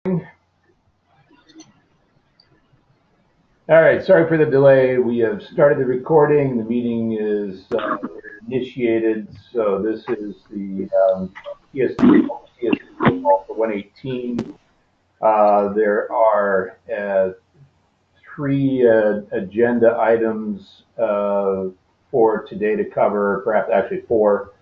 All right, sorry for the delay. We have started the recording. The meeting is initiated. So this is the PSD call for 118. There are three agenda items for today to cover, perhaps actually four.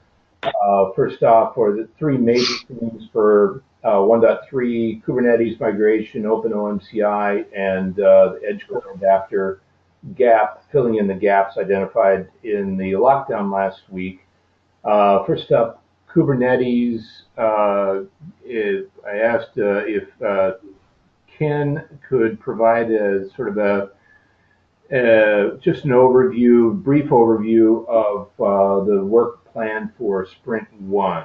First off, for the three major themes for 1.3 Kubernetes migration, OpenOMCI, and the edge core adapter gap, filling in the gaps identified in the lockdown last week. First up, Kubernetes. I asked if Ken could provide a sort of just an overview, brief overview of the work plan for Sprint 1.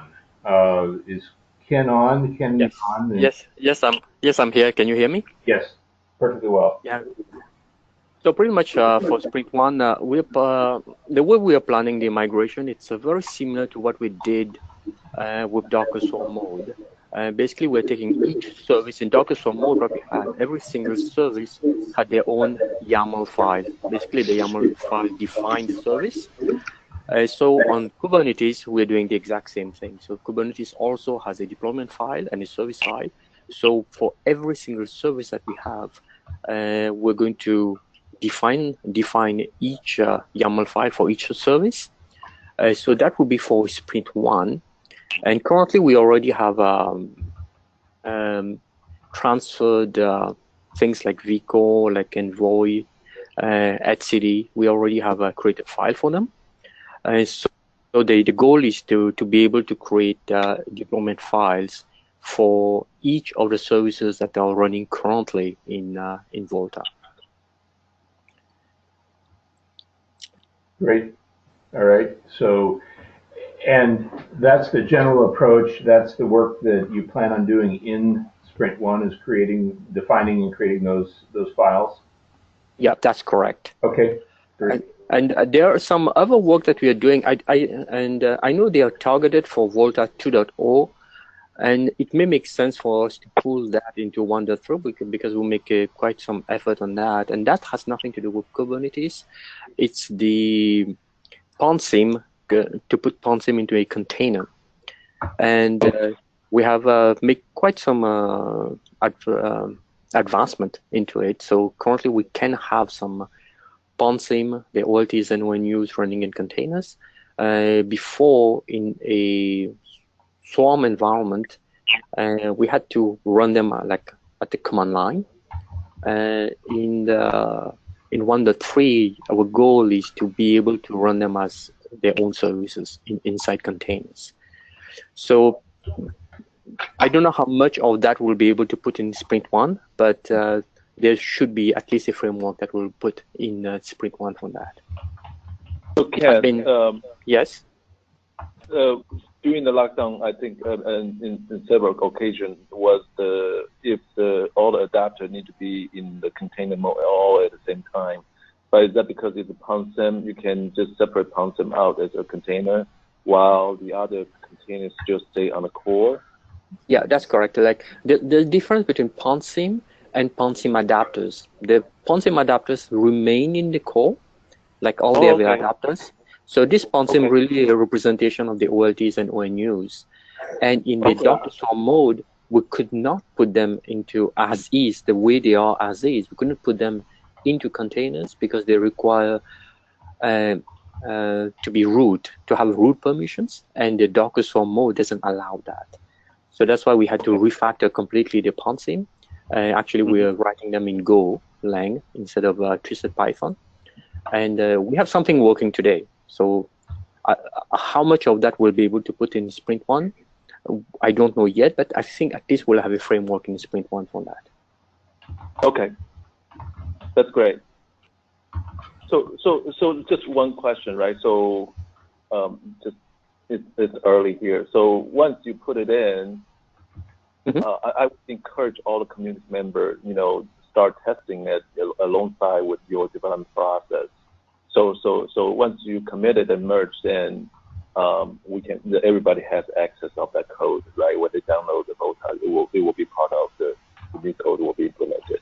Is Ken on? Ken Yes. on? I'm here. Can you hear me? Yes, perfectly well. Yeah. So pretty much for Sprint 1, the way we are planning the migration, it's very similar to what we did with Docker Swarm mode. Basically, we're taking each service in Docker Swarm mode. What we had, every single service had their own YAML file. Basically, the YAML file defined the service. So on Kubernetes, we're doing the exact same thing. So Kubernetes also has a deployment file and a service file. So for every single service that we have, we're going to define each YAML file for each service. So that will be for Sprint 1. And currently, we already have transferred things like Vico, like Envoy, etcd. We already have a created file for them. So the goal is to be able to create deployment files for each of the services that are running currently in VOLTHA. Great. All right. So, and that's the general approach. That's the work that you plan on doing in Sprint 1, is defining and creating those files. Yeah, that's correct. Okay. Great. And there are some other work that we are doing. I know they are targeted for VOLTHA 2.0, and it may make sense for us to pull that into 1.3 because we'll make quite some effort on that. And that has nothing to do with Kubernetes. It's the Ponsim, to put Ponsim into a container. And we have made quite some advancement into it. So currently we can have some Ponsim, the OLTs and ONUs running in containers. Before, in a Swarm environment, we had to run them like at the command line. In 1.3, our goal is to be able to run them as their own services inside containers. So I don't know how much of that we'll be able to put in Sprint 1, but there should be at least a framework that we'll put in Sprint 1 for that. Okay. Yes? During the lockdown, I think in several occasions was if all the adapters need to be in the container mode all at the same time. But is that because it's a Ponsim, you can just separate Ponsim out as a container while the other containers just stay on the core? Yeah, that's correct. Like the difference between Ponsim and Ponsim adapters. The Ponsim adapters remain in the core, like all the other adapters. So this Ponsim really is a representation of the OLTs and ONUs. And in the Docker Swarm mode, we could not put them into as is, the way they are as is. We couldn't put them into containers because they require to be root, to have root permissions, and the Docker Swarm mode doesn't allow that. So that's why we had to refactor completely the Ponsim. Actually, we are writing them in Golang instead of Twisted Python. And we have something working today. So how much of that we'll be able to put in Sprint 1, I don't know yet, but I think at least we'll have a framework in Sprint 1 for that. Okay, that's great. So just one question, right? So it's early here. So once you put it in, I would encourage all the community members, start testing it alongside with your development process. So once you commit it and merge, then everybody has access of that code, right? When they download the VOLTHA, it will be part of the new code will be implemented.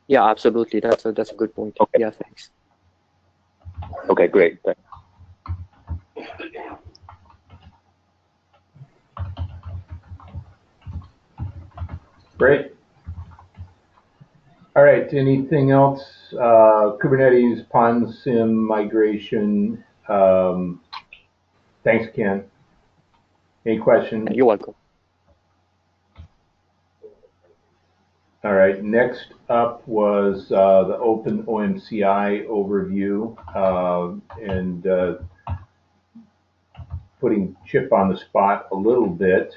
Yeah, absolutely. That's a good point. Okay. Yeah, thanks. Okay, great. Thanks. Great. All right. Anything else? Kubernetes, PONSIM migration. Thanks, Ken. Any questions? You're welcome. All right. Next up was the Open OMCI overview, and putting Chip on the spot a little bit.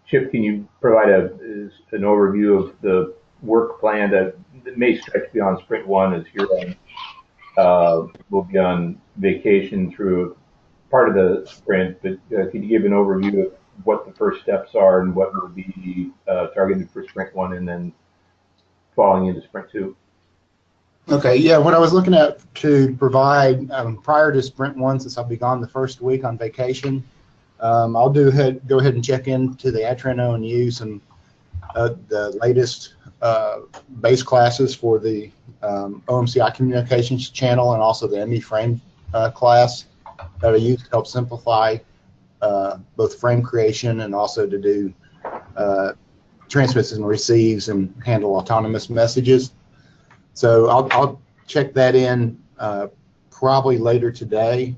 Chip, can you provide an overview of the work plan that may stretch beyond Sprint 1 as you're will be on vacation through part of the sprint, but could you give an overview of what the first steps are and what will be targeted for Sprint 1 and then falling into Sprint 2? Okay, yeah, what I was looking at to provide prior to Sprint 1, since I'll be gone the first week on vacation, I'll go ahead and check into the Adtran ONU some the latest base classes for the OMCI communications channel and also the ME frame class that I use to help simplify both frame creation and also to do transmits and receives and handle autonomous messages. So I'll check that in probably later today,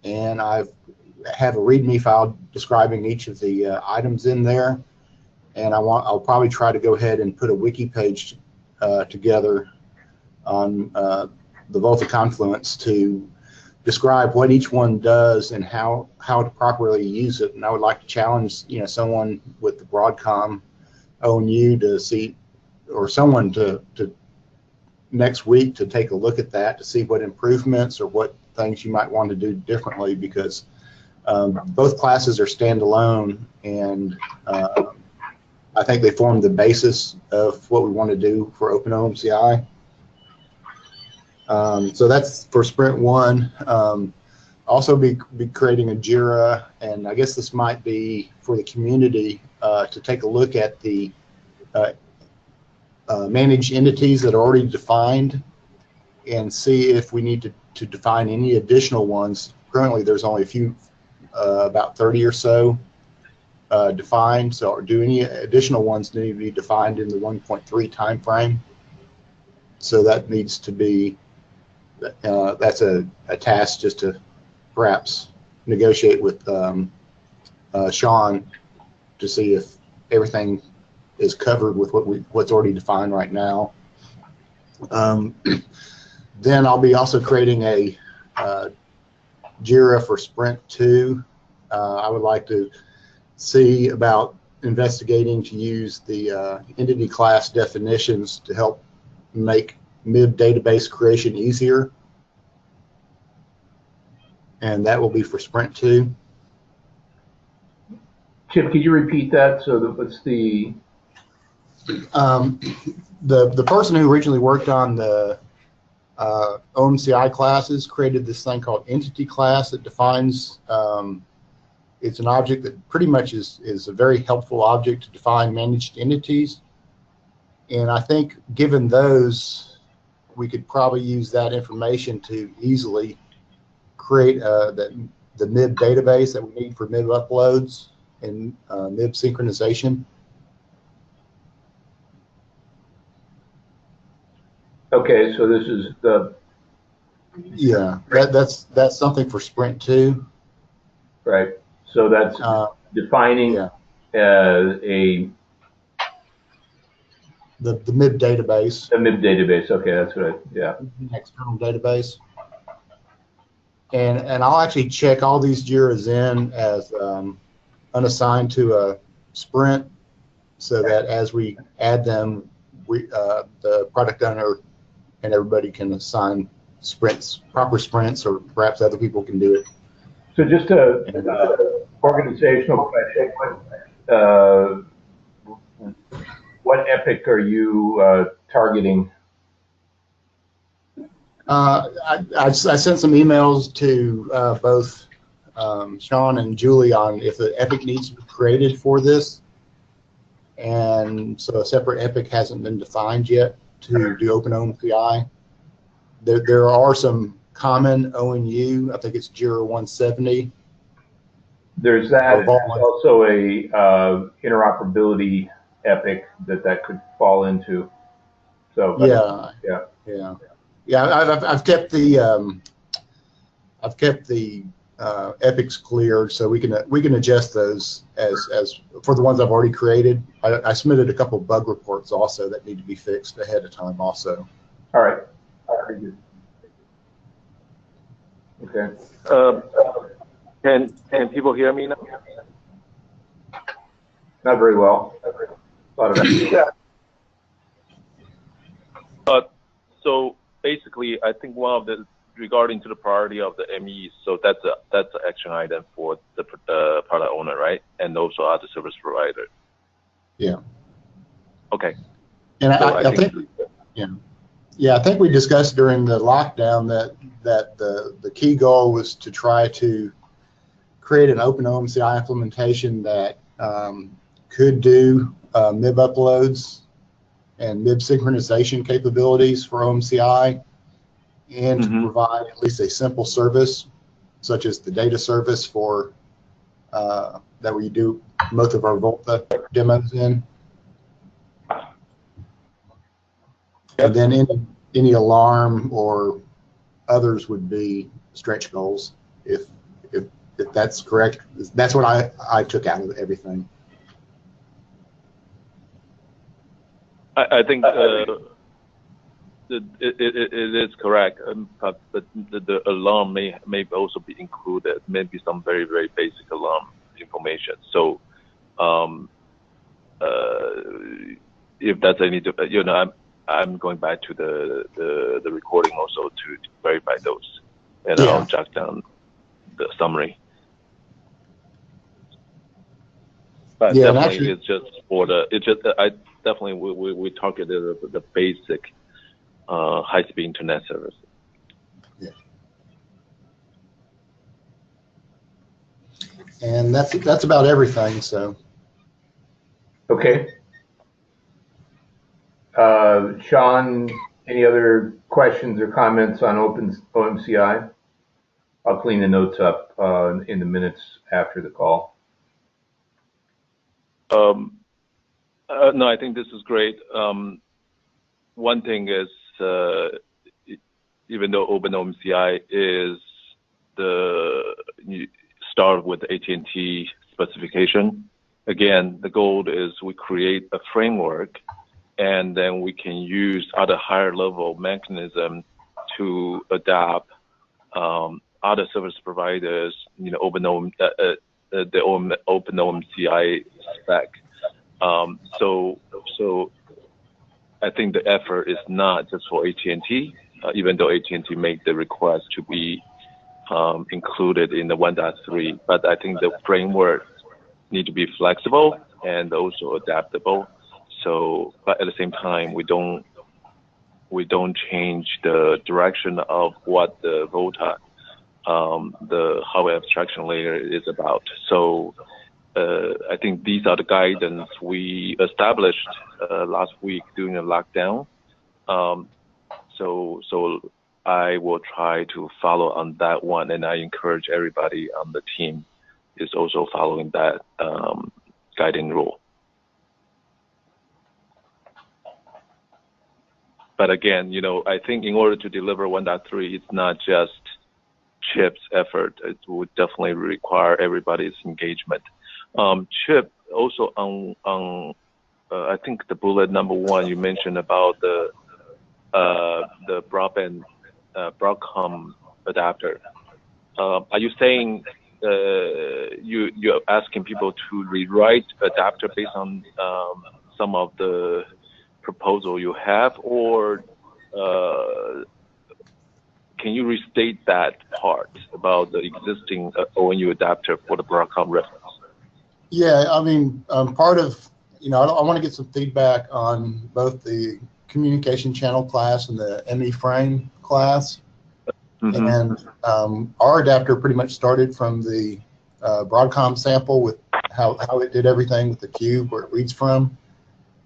and I have a README file describing each of the items in there, and I'll probably try to go ahead and put a wiki page together on the VOLTHA Confluence to describe what each one does and how to properly use it. And I would like to challenge someone with the Broadcom ONU to see, or someone to next week to take a look at that to see what improvements or what things you might want to do differently, because both classes are standalone, and I think they form the basis of what we want to do for OpenOMCI. So that's for Sprint 1. Also be creating a JIRA, and I guess this might be for the community to take a look at the managed entities that are already defined and see if we need to define any additional ones. Currently there's only a few, about 30 or so defined, so do any additional ones need to be defined in the 1.3 time frame? So that needs to be, that's a task just to perhaps negotiate with Sean to see if everything is covered with what's already defined right now. Then I'll be also creating a JIRA for Sprint 2. I would like to see about investigating to use the entity class definitions to help make MIB database creation easier. And that will be for Sprint 2. Chip, could you repeat that? So what's the person who originally worked on the OMCI classes created this thing called entity class that defines, it's an object that pretty much is a very helpful object to define managed entities. And I think given those, we could probably use that information to easily create the MIB database that we need for MIB uploads and MIB synchronization. Okay, so this is the that's something for Sprint 2. Right. So that's defining the MIB database. The MIB database. Okay, that's right. Yeah. External database. And I'll actually check all these JIRAs in as unassigned to a sprint, so that as we add them, the product owner and everybody can assign sprints, proper sprints, or perhaps other people can do it. So just a organizational question. What epic are you targeting? I sent some emails to both Sean and Julie on if the epic needs to be created for this, and so a separate epic hasn't been defined yet to do OpenOMCI. There are some common ONU. I think it's Jira 170. There's that. Or Vault There's also a interoperability epic that could fall into. So yeah. I've kept the epics cleared, so we can adjust those as for the ones I've already created. I submitted a couple bug reports also that need to be fixed ahead of time also. All right. Very good. Okay. Can people hear me now? Not very well. So basically, I think one of the regarding to the priority of the MEs, so that's an action item for the product owner, right? And also other service provider. Yeah. Okay. And so I think I think we discussed during the lockdown that the key goal was to try to create an OpenOMCI implementation that could do MIB uploads and MIB synchronization capabilities for OMCI, and to provide at least a simple service, such as the data service for that we do most of our VOLTHA demos in. And then any alarm or others would be stretch goals, if that's correct. That's what I took out of everything. I think it is correct, but the alarm may also be included, maybe some very, very basic alarm information. So if that's any, I'm going back to the recording also to verify those, and I'll jot down the summary. But definitely, it's just for we targeted the basic high-speed internet service. Yeah. And that's about everything. So. Okay. Sean, any other questions or comments on OMCI? I'll clean the notes up in the minutes after the call. No, I think this is great. One thing is, even though OpenOMCI is you start with the AT&T specification, again, the goal is we create a framework, and then we can use other higher level mechanism to adapt other service providers, the OpenOMCI spec. So I think the effort is not just for AT&T, even though AT&T made the request to be included in the 1.3, but I think the framework need to be flexible and also adaptable. So, but at the same time, we don't change the direction of what the VOLTHA, the hardware abstraction layer is about. So I think these are the guidance we established last week during the lockdown. So I will try to follow on that one, and I encourage everybody on the team is also following that guiding rule. But again, I think in order to deliver 1.3, it's not just Chip's effort. It would definitely require everybody's engagement. Chip, also on I think the bullet number 1, you mentioned about the broadband Broadcom adapter. Are you saying you're asking people to rewrite adapter based on some of the proposal you have, or can you restate that part about the existing ONU adapter for the Broadcom reference? Yeah, I mean, part of, I want to get some feedback on both the communication channel class and the ME frame class. And our adapter pretty much started from the Broadcom sample with how it did everything with the cube where it reads from.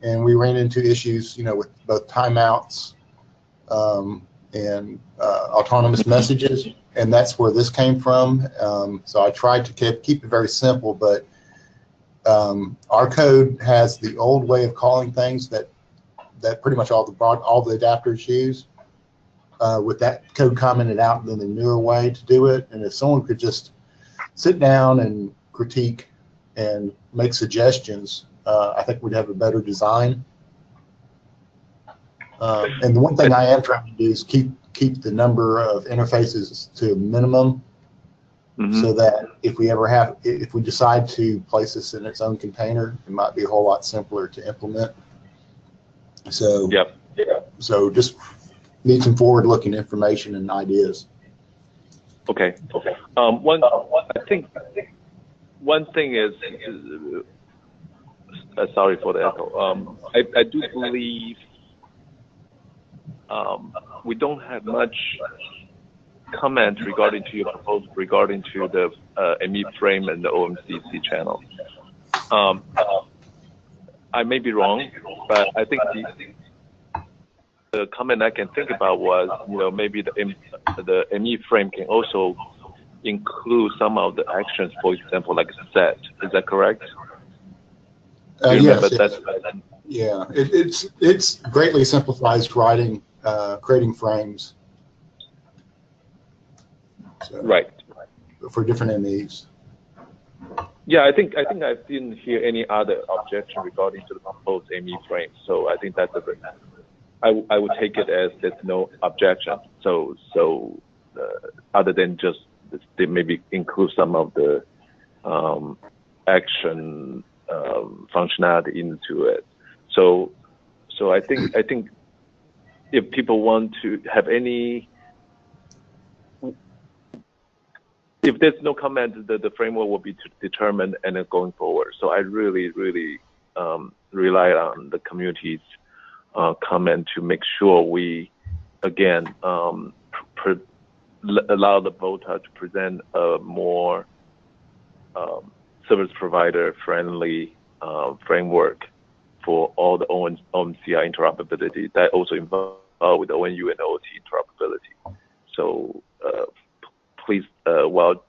and we ran into issues, with both timeouts and autonomous messages, and that's where this came from. So I tried to keep it very simple, but our code has the old way of calling things that pretty much all the adapters use, with that code commented out, and then the newer way to do it. And if someone could just sit down and critique and make suggestions, I think we'd have a better design. And the one thing I am trying to do is keep the number of interfaces to a minimum, so that if we decide to place this in its own container, it might be a whole lot simpler to implement. So so just need some forward-looking information and ideas. Okay. I think one thing is sorry for the echo. I do believe we don't have much comment regarding to your proposal regarding to the ME frame and the OMCC channel. I may be wrong, but I think the comment I can think about was, maybe the ME frame can also include some of the actions, for example, like set. Is that correct? Yes. Yeah, it's greatly simplifies writing, creating frames. So, right. For different MEs. Yeah, I think I didn't hear any other objection regarding to the proposed ME frame. So I think that's I would take it as there's no objection. So other than just they maybe include some of the action functionality into it. So I think if people want to have any, if there's no comment, the framework will be determined and then going forward. So I really rely on the community's comment to make sure we again allow the VOLTHA to present a more service provider friendly framework for all the OMCI interoperability that also involve with ONU and OT interoperability. So please, while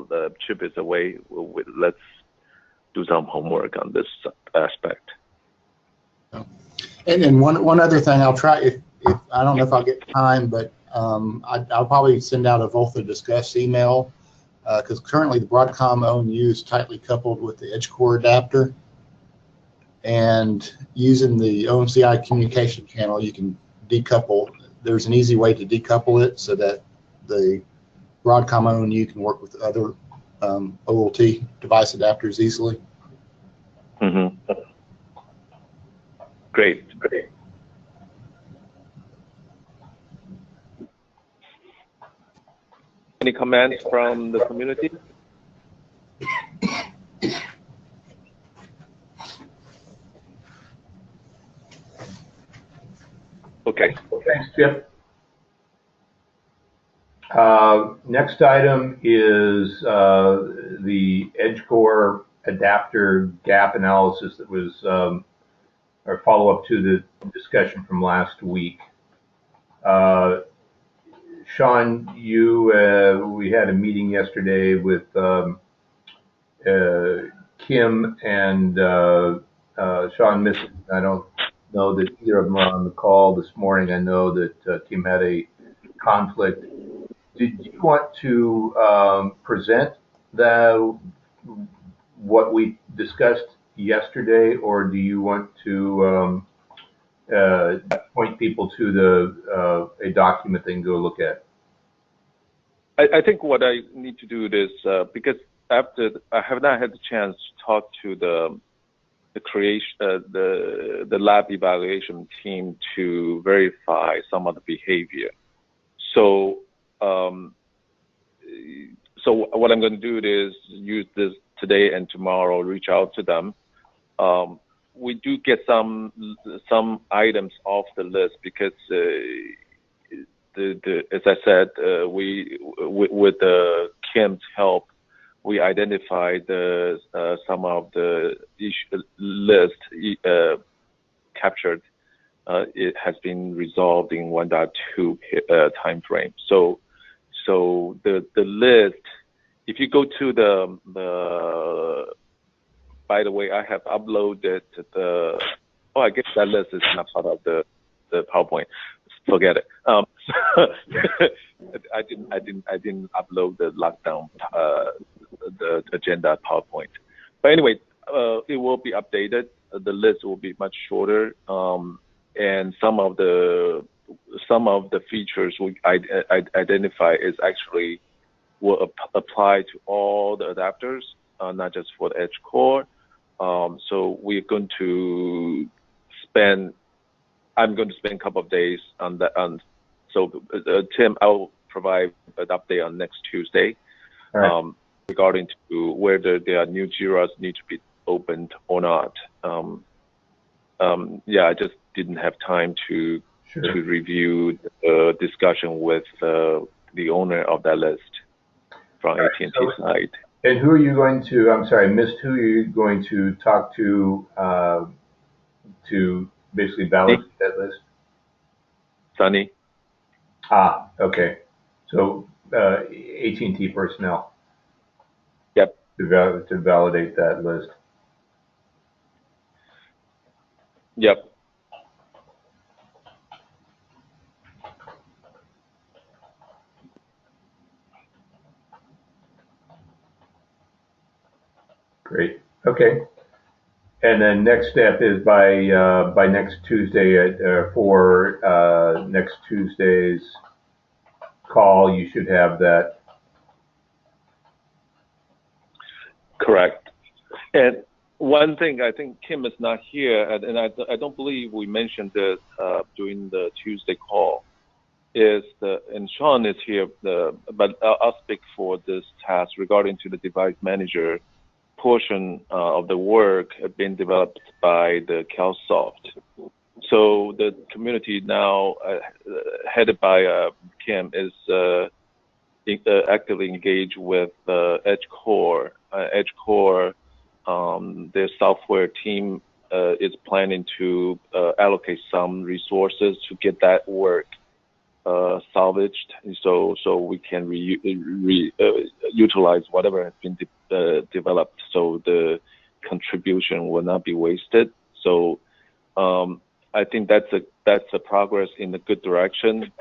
the chip is away, let's do some homework on this aspect. And one other thing, I'll try, if I don't know if I'll get time, but I'll probably send out a VOLTHA Discuss email, because currently the Broadcom ONU is tightly coupled with the EdgeCore adapter, and using the OMCI communication channel, you can decouple. There's an easy way to decouple it so that the Broadcom ONU can work with other OLT device adapters easily. Great. Any comments from the community? Okay. Thanks, Chip. Next item is the EdgeCore adapter gap analysis that was our follow-up to the discussion from last week. Sean, we had a meeting yesterday with Kim and Sean Missing. I don't know that either of them are on the call this morning. I know that Kim had a conflict. Did you want to present what we discussed yesterday, or do you want to point people to a document they can go look at? I think what I need to do is because after I have not had the chance to talk to the creation the lab evaluation team to verify some of the behavior. So what I'm going to do is use this today and tomorrow, reach out to them. We do get some items off the list because as I said, with Kim's help, we identified some of the list captured. It has been resolved in 1.2 time frame. So the list, if you go to the by the way, I have uploaded I guess that list is not part of the PowerPoint. Forget it. I didn't upload the lockdown the agenda PowerPoint. But anyway, it will be updated. The list will be much shorter, and some of the features we identify is actually will apply to all the adapters, not just for the edge core. So we're going to I'm going to spend a couple of days on that. So Tim, I'll provide an update on next Tuesday, right. regarding to whether there are new JIRAs need to be opened or not. Yeah, I just didn't have time to review the discussion with the owner of that list from AT&T side. And who are you going to? I'm sorry, I missed. Who are you going to talk to basically validate that list? Sunny. Ah, okay. So AT&T personnel. Yep. To validate that list. Yep. Great. Okay. And then next step is by next Tuesday for next Tuesday's call, you should have that. Correct. And one thing, I think Kim is not here, and I don't believe we mentioned this during the Tuesday call, and Sean is here, but I'll speak for this task regarding to the device manager portion of the work being developed by the CalSoft. So the community now, headed by Kim, is actively engaged with Edge Core. Edge Core, their software team is planning to allocate some resources to get that work salvaged, so we can utilize whatever has been developed, so the contribution will not be wasted. So I think that's a progress in the good direction.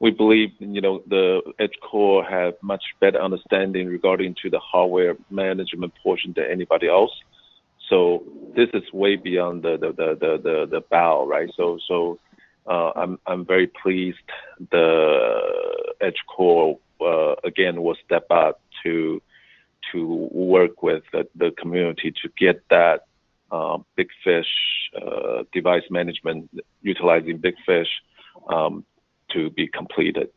We believe, the Edge Core have much better understanding regarding to the hardware management portion than anybody else. So this is way beyond the bow, right? So I'm very pleased the Edge Core again will step up to work with the community to get that Big Fish device management utilizing Big Fish to be completed.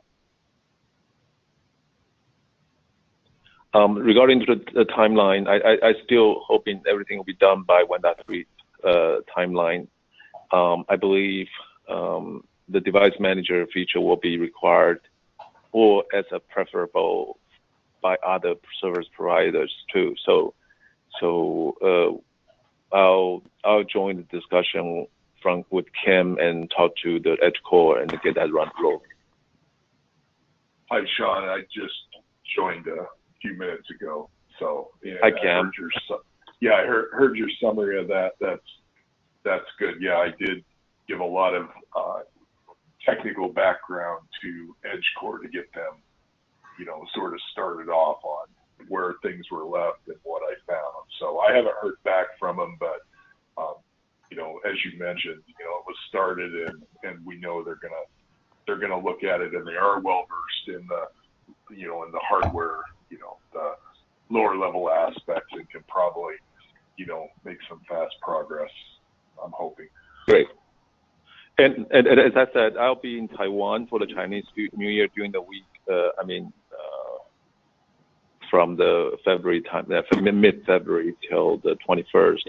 Regarding to the timeline, I still hoping everything will be done by 1.3 timeline. I believe the device manager feature will be required or as a preferable by other service providers too. So I'll join the discussion with Kim and talk to the Edge Core and get that run through. Hi, Sean. I just joined a few minutes ago, so yeah. Hi, Cam. I heard your summary of that. That's good. Yeah, I did give a lot of technical background to Edge Core to get them, sort of started off on where things were left and what I found. So I haven't heard back from them, but as you mentioned, it was started and we know they're gonna look at it, and they are well versed in the in the hardware, the lower level aspects, and can probably make some fast progress, I'm hoping. Great. And as I said, I'll be in Taiwan for the Chinese New Year during the week. From the February time, mid-February till the 21st.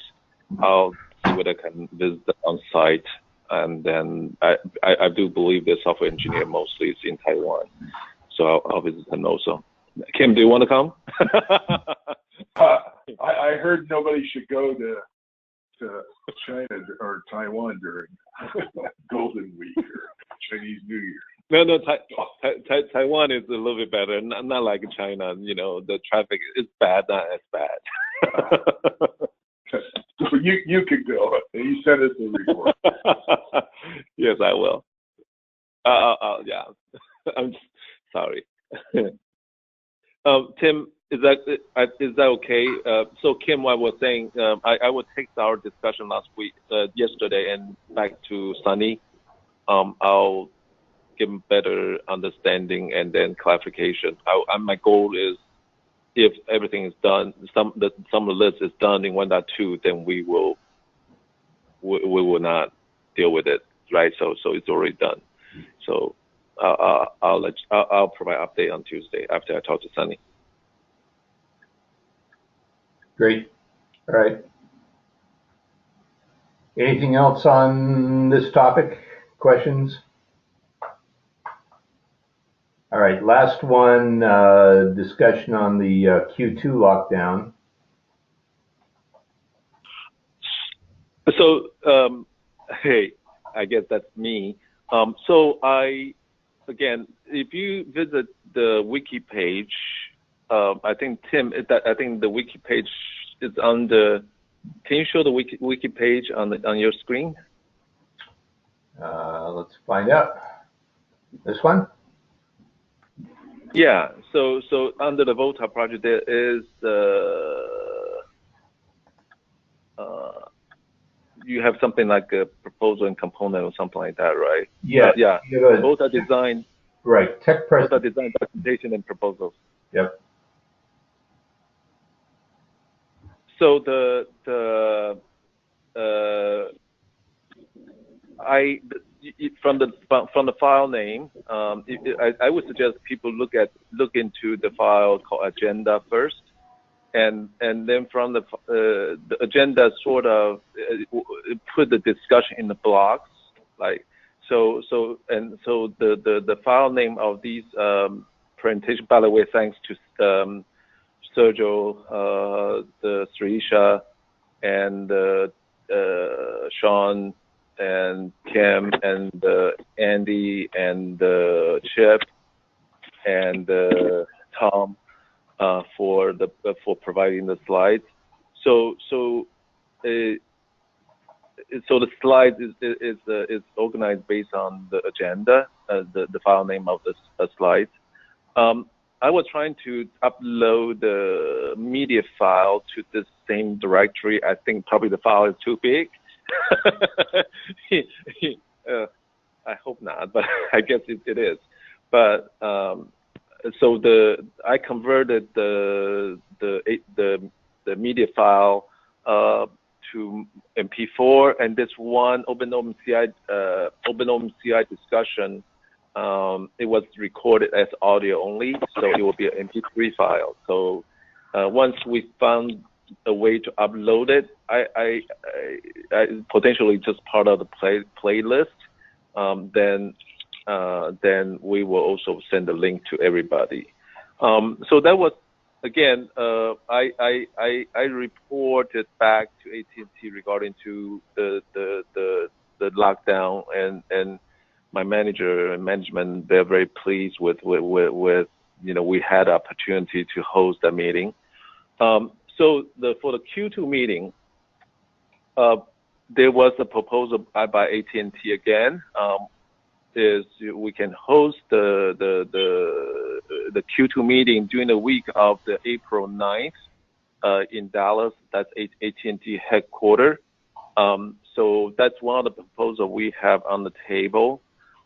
I'll see what I can visit on site, and then I do believe the software engineer mostly is in Taiwan. So I'll visit them also. Kim, do you want to come? I heard nobody should go to China or Taiwan during Golden Week or Chinese New Year. No, Taiwan is a little bit better. Not like China. The traffic is bad, not as bad. So you could go. You send us a report. Yes, I will. Yeah. I'm sorry. Tim, is that okay? So Kim, what I was saying, I would take our discussion yesterday, and back to Sunny. I'll give them better understanding and then clarification. My goal is, if everything is done, some of the list is done in 1.2, then we will not deal with it, right? So it's already done. So I'll provide update on Tuesday after I talk to Sunny. Great. All right. Anything else on this topic? Questions? All right. Last one, discussion on the Q2 lockdown. So, hey, I guess that's me. So again, if you visit the wiki page, I think Tim, I think the wiki page is on the. Can you show the wiki page on your screen? Let's find out. This one? Yeah. So under the VOLTHA project, there is you have something like a proposal and component or something like that, right? Yeah. Yeah. VOLTHA design. Right. Tech VOLTHA design documentation and proposals. Yep. So from the file name, I would suggest people look into the file called agenda first, and then from the agenda sort of put the discussion in the blocks, like so the file name of these presentation. By the way, thanks to Sergio, the Srisha, and Sean, and Kim, and Andy, and Chip, and Tom for providing the slides. So the slide is organized based on the agenda, the file name of the slides. I was trying to upload the media file to the same directory. I think probably the file is too big. I hope not, but I guess it is. But so I converted the media file to MP4, and this one OpenOpenCI discussion. It was recorded as audio only, so it will be an MP3 file. So once we found a way to upload it, I potentially just part of the playlist. Then we will also send a link to everybody. So that was, again, I reported back to AT&T regarding to the lockdown, and my manager and management, they're very pleased with we had opportunity to host a meeting. So for the Q2 meeting, there was a proposal by AT&T again. Is we can host the Q2 meeting during the week of the April 9th in Dallas. That's AT&T headquarters. So that's one of the proposals we have on the table.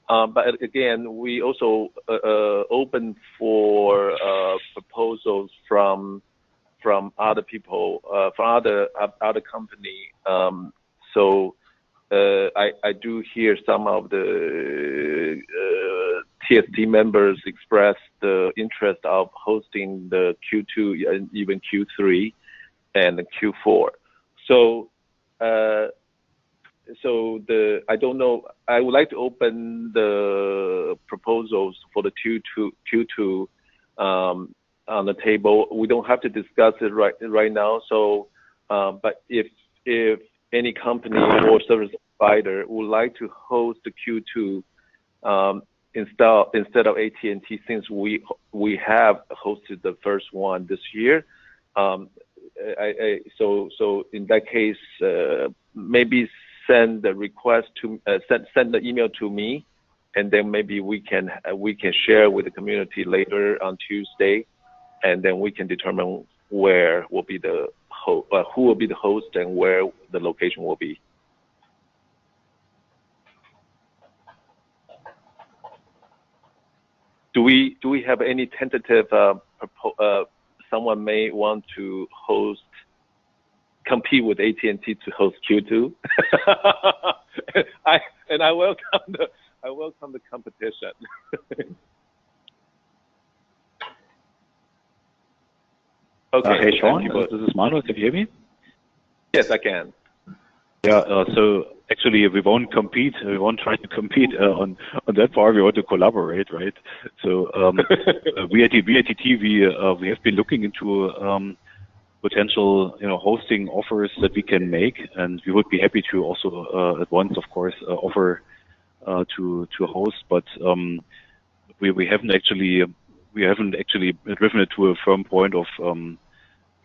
But again, we also open for proposals from other people, from other company. So I do hear some of the TST members express the interest of hosting the Q2 and even Q3 and the Q4. So I don't know. I would like to open the proposals for the Q2 on the table. We don't have to discuss it right now. So, but if any company or service provider would like to host the Q2 instead of AT&T, since we have hosted the first one this year, so in that case, maybe send the request to send the email to me, and then maybe we can share with the community later on Tuesday, and then we can determine where will be the who will be the host and where the location will be. Do we have any tentative someone may want to compete with AT&T to host Q2? I welcome the competition. Okay. Hey Sean, this is Manuel. Can you hear me? Yes, I can. Yeah. So actually, we won't compete. We won't try to compete on that part. We want to collaborate, right? So we at VATT we have been looking into potential hosting offers that we can make, and we would be happy to also at once, of course, offer to host. But we haven't actually driven it to a firm point of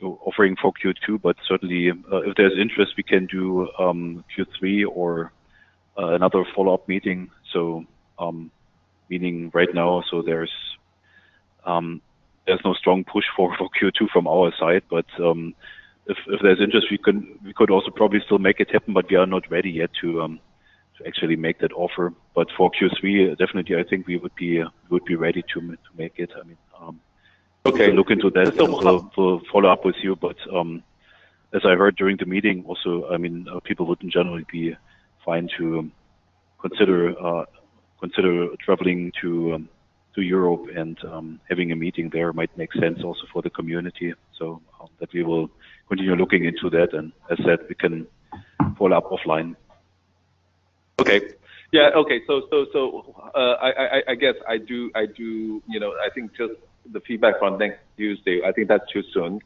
offering for Q2, but certainly if there's interest, we can do Q3 or another follow-up meeting. So meaning right now, so there's no strong push for Q2 from our side, but if there's interest, we could also probably still make it happen, but we are not ready yet to actually make that offer. But for Q3, definitely, I think we would be ready to make it. I mean, okay, look into that. So we'll follow up with you. But as I heard during the meeting, also, I mean, people would in general be fine to consider traveling to Europe and having a meeting there might make sense also for the community. So that we will continue looking into that, and as said, we can follow up offline. Okay. Yeah. Okay. So I guess I do. I think just the feedback from next Tuesday, I think that's too soon.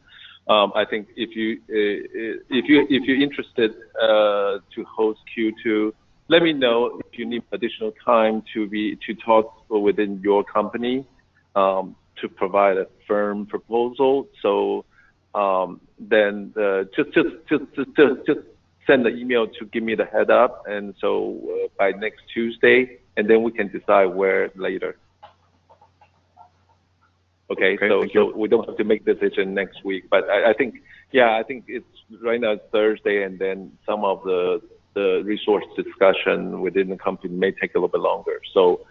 I think if you're interested to host Q2, let me know if you need additional time to talk within your company to provide a firm proposal. So then just send the email to give me the head up, and so by next Tuesday, and then we can decide where later. Okay, so we don't have to make the decision next week, but I think it's right now it's Thursday, and then some of the resource discussion within the company may take a little bit longer. So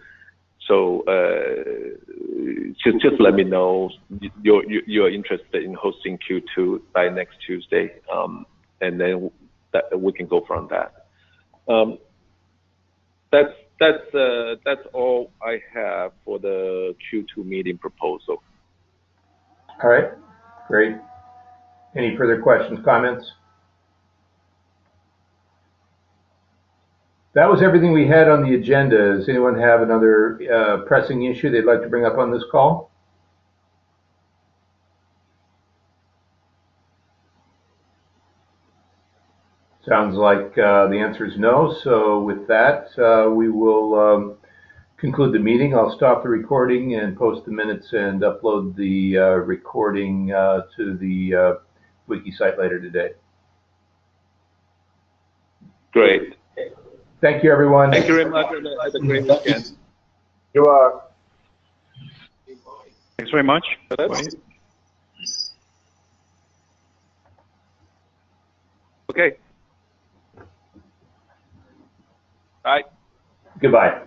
just let me know you're interested in hosting Q2 by next Tuesday, and then we can go from that. That's all I have for the Q2 meeting proposal. All right, great. Any further questions, comments? That was everything we had on the agenda. Does anyone have another pressing issue they'd like to bring up on this call? Sounds like the answer is no. So with that, we will conclude the meeting. I'll stop the recording and post the minutes and upload the recording to the wiki site later today. Great. Thank you, everyone. Thank you very much. Have a great weekend. You are. Thanks very much. Bye. Okay. Bye. Goodbye.